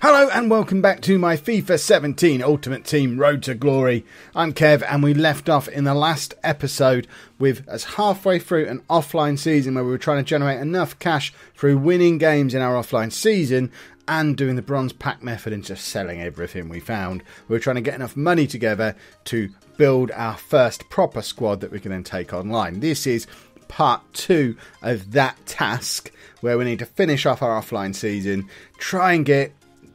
Hello and welcome back to my FIFA 17 Ultimate Team Road to Glory. I'm Kev and we left off in the last episode with us halfway through an offline season where we were trying to generate enough cash through winning games in our offline season and doing the bronze pack method and just selling everything we found. We were trying to get enough money together to build our first proper squad that we can then take online. This is part 2 of that task where we need to finish off our offline season, try and get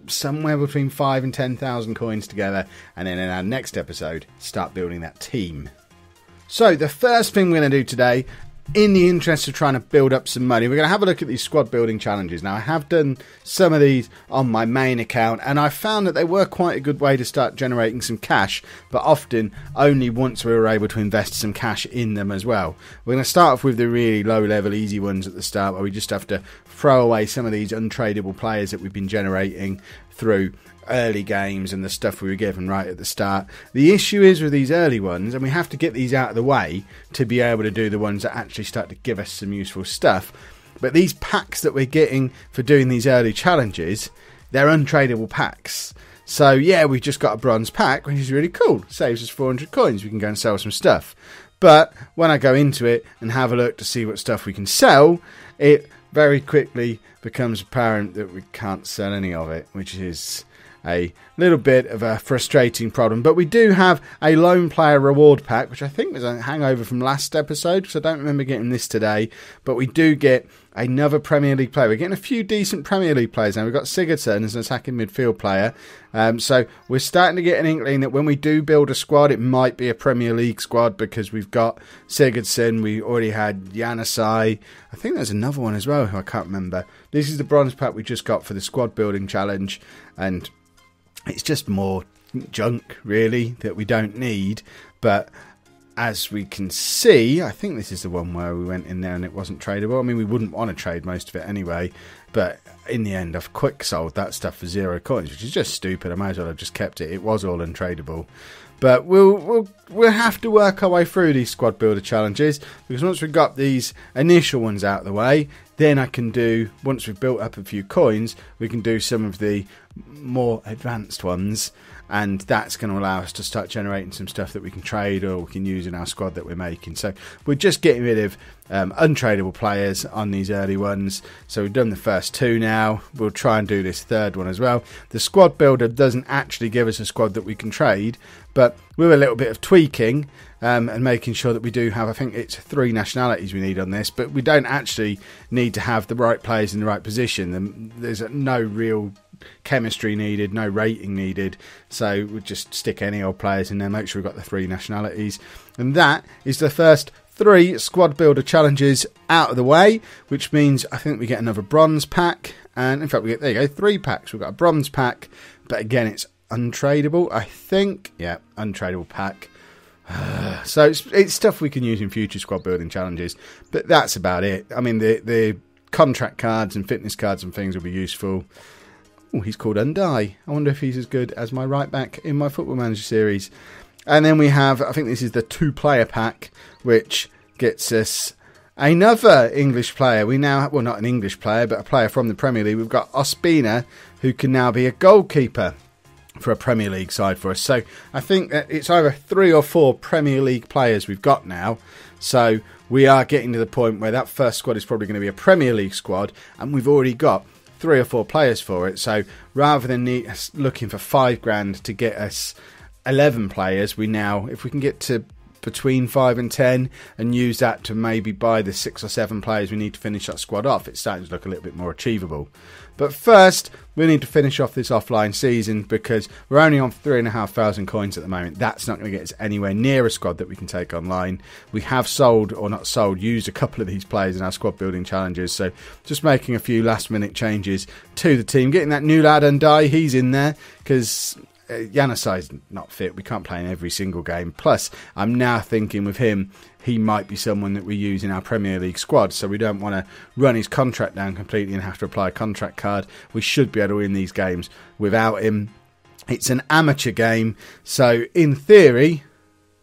somewhere between 5 and 10,000 coins together, and then in our next episode start building that team. So the first thing we're going to do today, in the interest of trying to build up some money, we're going to have a look at these squad building challenges. Now I have done some of these on my main account and I found that they were quite a good way to start generating some cash, but often only once we were able to invest some cash in them as well. We're going to start off with the really low level easy ones at the start where we just have to throw away some of these untradeable players that we've been generating through early games and the stuff we were given right at the start. The issue is with these early ones, and we have to get these out of the way to be able to do the ones that actually start to give us some useful stuff. But these packs that we're getting for doing these early challenges, they're untradeable packs. So yeah, we've just got a bronze pack, which is really cool. Saves us 400 coins. We can go and sell some stuff. But when I go into it and have a look to see what stuff we can sell, it very quickly becomes apparent that we can't sell any of it, which is a little bit of a frustrating problem. But we do have a lone player reward pack, which I think was a hangover from last episode, because I don't remember getting this today. But we do get another Premier League player. We're getting a few decent Premier League players now. We've got Sigurdsson as an attacking midfield player. So we're starting to get an inkling that when we do build a squad, it might be a Premier League squad, because we've got Sigurdsson. We already had Janusaj. I think there's another one as well who I can't remember. This is the bronze pack we just got for the squad building challenge, and it's just more junk, really, that we don't need. But as we can see, I think this is the one where we went in there and it wasn't tradable. I mean, we wouldn't want to trade most of it anyway. But in the end, I've quick sold that stuff for 0 coins, which is just stupid. I might as well have just kept it. It was all untradeable. But we'll have to work our way through these squad builder challenges, because once we've got these initial ones out of the way, then I can do, once we've built up a few coins, we can do some of the more advanced ones, and that's going to allow us to start generating some stuff that we can trade or we can use in our squad that we're making. So we're just getting rid of untradeable players on these early ones. So we've done the first 2 now. We'll try and do this third one as well. The squad builder doesn't actually give us a squad that we can trade, but with a little bit of tweaking and making sure that we do have, I think it's 3 nationalities we need on this, but we don't actually need to have the right players in the right position. There's no real chemistry needed, no rating needed, so we'll just stick any old players in there, make sure we've got the 3 nationalities. And that is the first 3 squad builder challenges out of the way, which means I think we get another bronze pack, and in fact we get, there you go, 3 packs. We've got a bronze pack, but again it's untradeable, I think. Yeah, untradeable pack. So it's stuff we can use in future squad building challenges, but that's about it. I mean, the contract cards and fitness cards and things will be useful. Oh, he's called Undai. I wonder if he's as good as my right back in my Football Manager series. And then we have, I think this is the 2-player pack, which gets us another English player. We now have, well, not an English player, but a player from the Premier League. We've got Ospina, who can now be a goalkeeper for a Premier League side for us. So I think that it's either 3 or 4 Premier League players we've got now. So we are getting to the point where that first squad is probably going to be a Premier League squad, and we've already got 3 or 4 players for it. So rather than looking for £5,000 to get us 11 players, we now, if we can get to between 5 and 10 and use that to maybe buy the 6 or 7 players we need to finish that squad off, it's starting to look a little bit more achievable. But first, we need to finish off this offline season, because we're only on 3,500 coins at the moment. That's not going to get us anywhere near a squad that we can take online. We have sold, or not sold, used a couple of these players in our squad building challenges. So just making a few last minute changes to the team. Getting that new lad Undai, he's in there, because Janusaj's not fit. We can't play in every single game. Plus, I'm now thinking with him, he might be someone that we use in our Premier League squad, so we don't want to run his contract down completely and have to apply a contract card. We should be able to win these games without him. It's an amateur game, so in theory,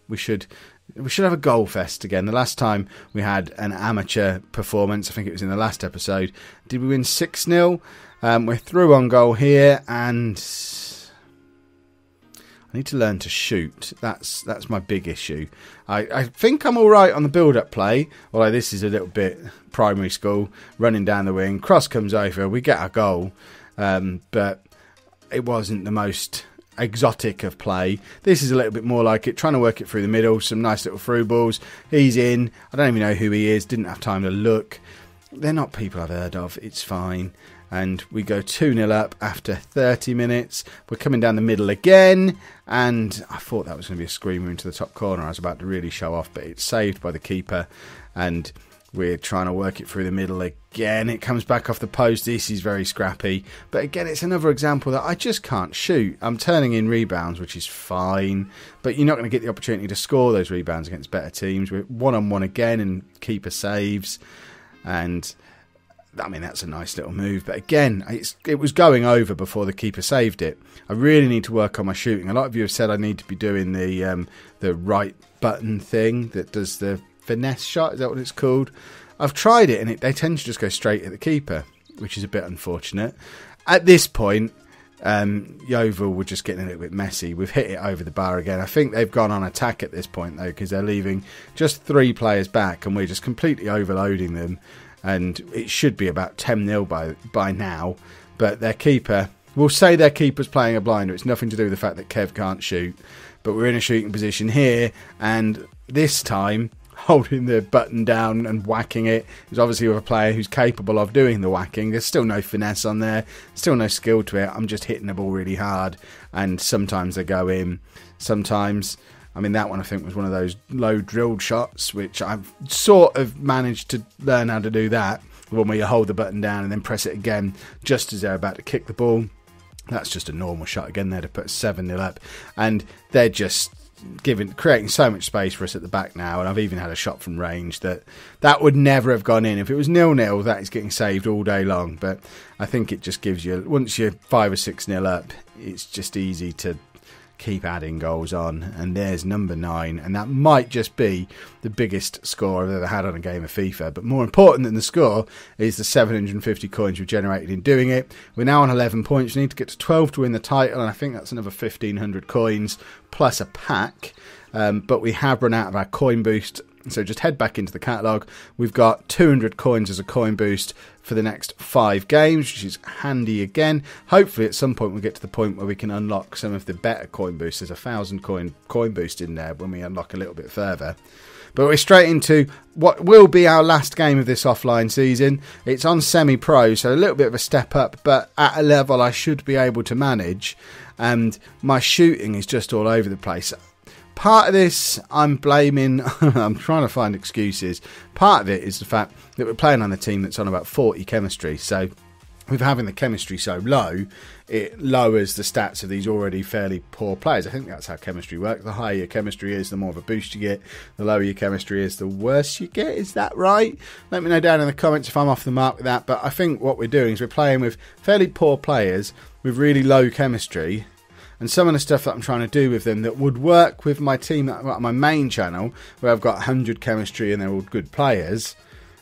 we should have a goal fest again. The last time we had an amateur performance, I think it was in the last episode, did we win 6-0? We're through on goal here, and I need to learn to shoot. That's my big issue. I think I'm all right on the build-up play, although this is a little bit primary school. Running down the wing, cross comes over, we get our goal, but it wasn't the most exotic of play. This is a little bit more like it, trying to work it through the middle, some nice little through balls. He's in. I don't even know who he is, didn't have time to look. They're not people I've heard of, it's fine. And we go 2-0 up after 30 minutes. We're coming down the middle again. And I thought that was going to be a screamer into the top corner. I was about to really show off, but it's saved by the keeper. And we're trying to work it through the middle again. It comes back off the post. This is very scrappy. But again, it's another example that I just can't shoot. I'm turning in rebounds, which is fine. But you're not going to get the opportunity to score those rebounds against better teams. We're one-on-one again and keeper saves. And I mean, that's a nice little move. But again, it was going over before the keeper saved it. I really need to work on my shooting. A lot of you have said I need to be doing the right button thing that does the finesse shot. Is that what it's called? I've tried it, and they tend to just go straight at the keeper, which is a bit unfortunate. At this point, Yeovil were just getting a little bit messy. We've hit it over the bar again. I think they've gone on attack at this point, though, because they're leaving just 3 players back, and we're just completely overloading them. And it should be about 10-0 by now. But their keeper, we'll say their keeper's playing a blinder. It's nothing to do with the fact that Kev can't shoot. But we're in a shooting position here. And this time, holding the button down and whacking it is obviously with a player who's capable of doing the whacking. There's still no finesse on there. Still no skill to it. I'm just hitting the ball really hard. And sometimes they go in. Sometimes... I mean, that one I think was one of those low drilled shots, which I've sort of managed to learn how to do that. The one where you hold the button down and then press it again just as they're about to kick the ball. That's just a normal shot again there to put 7-0 up. And they're just creating so much space for us at the back now. And I've even had a shot from range that would never have gone in. If it was 0-0, that is getting saved all day long. But I think it just gives you, once you're 5 or 6-0 up, it's just easy to keep adding goals on. And there's number 9, and that might just be the biggest score I've ever had on a game of FIFA. But more important than the score is the 750 coins we've generated in doing it. We're now on 11 points. We need to get to 12 to win the title, and I think that's another 1,500 coins plus a pack. But we have run out of our coin boost, so just head back into the catalogue. We've got 200 coins as a coin boost for the next 5 games, which is handy again. Hopefully at some point we'll get to the point where we can unlock some of the better coin boosts. There's a 1,000 coin boost in there when we unlock a little bit further. But we're straight into what will be our last game of this offline season. It's on semi-pro, so a little bit of a step up, but at a level I should be able to manage. And my shooting is just all over the place. Part of this I'm blaming, I'm trying to find excuses. Part of it is the fact that we're playing on a team that's on about 40 chemistry. So with having the chemistry so low, it lowers the stats of these already fairly poor players. I think that's how chemistry works. The higher your chemistry is, the more of a boost you get. The lower your chemistry is, the worse you get. Is that right? Let me know down in the comments if I'm off the mark with that. But I think what we're doing is we're playing with fairly poor players with really low chemistry. And some of the stuff that I'm trying to do with them that would work with my team, my main channel, where I've got 100 chemistry and they're all good players,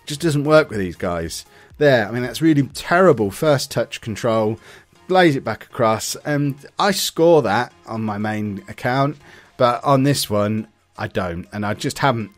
just doesn't work with these guys. There, I mean, that's really terrible first touch control, lays it back across, and I score that on my main account, but on this one, I don't. And I just haven't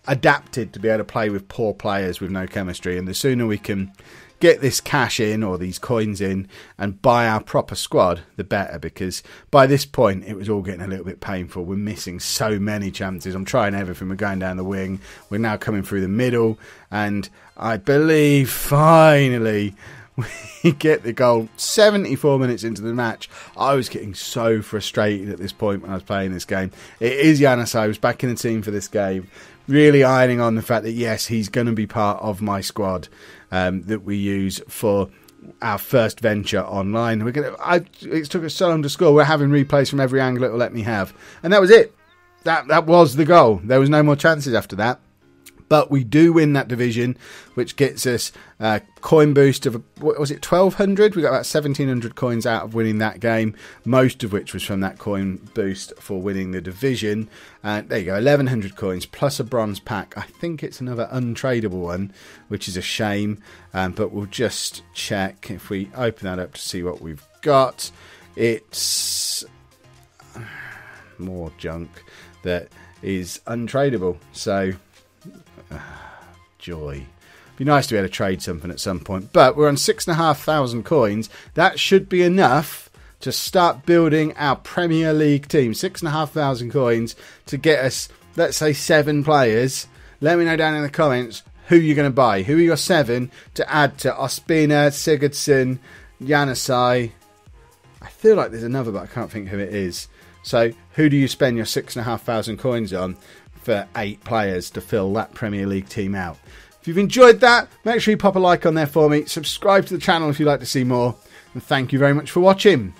adapted to be able to play with poor players with no chemistry, and the sooner we can get this cash in or these coins in and buy our proper squad, the better, because by this point it was all getting a little bit painful. We're missing so many chances. I'm trying everything. We're going down the wing. We're now coming through the middle, and I believe finally we get the goal 74 minutes into the match. I was getting so frustrated at this point when I was playing this game. It is Yanis. I was back in the team for this game, really ironing on the fact that yes, he's going to be part of my squad that we use for our first venture online. It took us so long to score. We're having replays from every angle it will let me have, and that was it. That was the goal. There was no more chances after that. But we do win that division, which gets us a coin boost of, what was it, 1,200? We got about 1,700 coins out of winning that game, most of which was from that coin boost for winning the division. And there you go, 1,100 coins plus a bronze pack. I think it's another untradeable one, which is a shame. But we'll just check if we open that up to see what we've got. It's more junk that is untradeable. So, joy. Be nice to be able to trade something at some point. But we're on 6,500 coins. That should be enough to start building our Premier League team. 6,500 coins to get us, let's say, 7 players. Let me know down in the comments who you're going to buy. Who are your 7 to add to Ospina, Sigurdsson, Janusaj. I feel like there's another, but I can't think who it is. So who do you spend your 6,500 coins on for 8 players to fill that Premier League team out? If you've enjoyed that, make sure you pop a like on there for me. Subscribe to the channel if you'd like to see more. And thank you very much for watching.